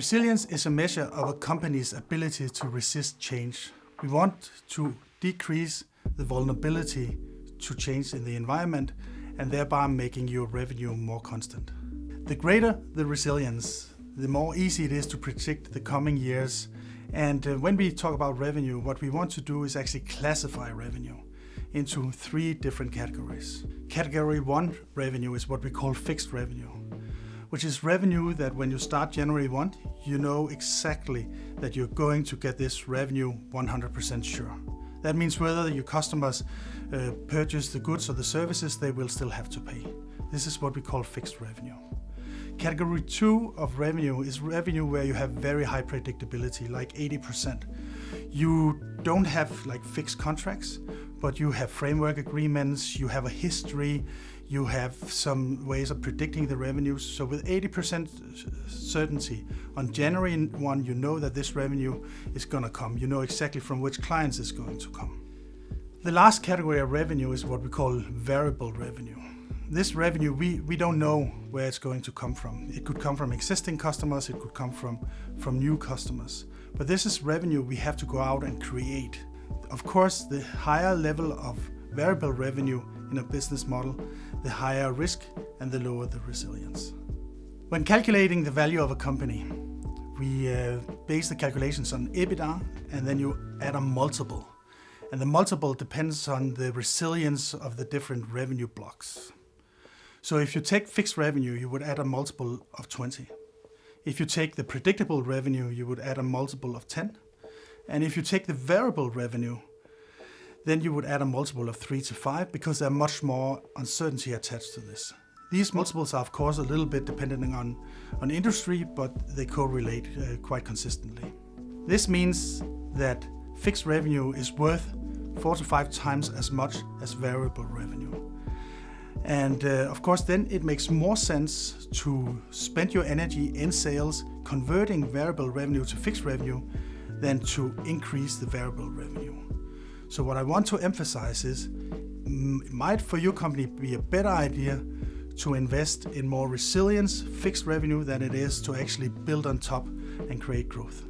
Resilience is a measure of a company's ability to resist change. We want to decrease the vulnerability to change in the environment and thereby making your revenue more constant. The greater the resilience, the more easy it is to predict the coming years. And when we talk about revenue, what we want to do is actually classify revenue into 3 different categories. Category 1 revenue is what we call fixed revenue, which is revenue that when you start January 1, you know exactly that you're going to get this revenue 100% sure. That means whether your customers purchase the goods or the services, they will still have to pay. This is what we call fixed revenue. Category 2 of revenue is revenue where you have very high predictability, like 80%. You don't have like fixed contracts, but you have framework agreements, you have a history, you have some ways of predicting the revenues. So with 80% certainty, on January 1, you know that this revenue is going to come. You know exactly from which clients it's going to come. The last category of revenue is what we call variable revenue. This revenue, we don't know where it's going to come from. It could come from existing customers, it could come from new customers. But this is revenue we have to go out and create. Of course, the higher level of variable revenue in a business model, the higher risk and the lower the resilience. When calculating the value of a company, we base the calculations on EBITDA and then you add a multiple. And the multiple depends on the resilience of the different revenue blocks. So if you take fixed revenue, you would add a multiple of 20. If you take the predictable revenue, you would add a multiple of 10. And if you take the variable revenue, then you would add a multiple of 3 to 5 because there's much more uncertainty attached to this. These multiples are of course a little bit dependent on industry, but they correlate quite consistently. This means that fixed revenue is worth 4 to 5 times as much as variable revenue. And of course then it makes more sense to spend your energy in sales converting variable revenue to fixed revenue than to increase the variable revenue. So what I want to emphasize is it might for your company be a better idea to invest in more resilience, fixed revenue than it is to actually build on top and create growth.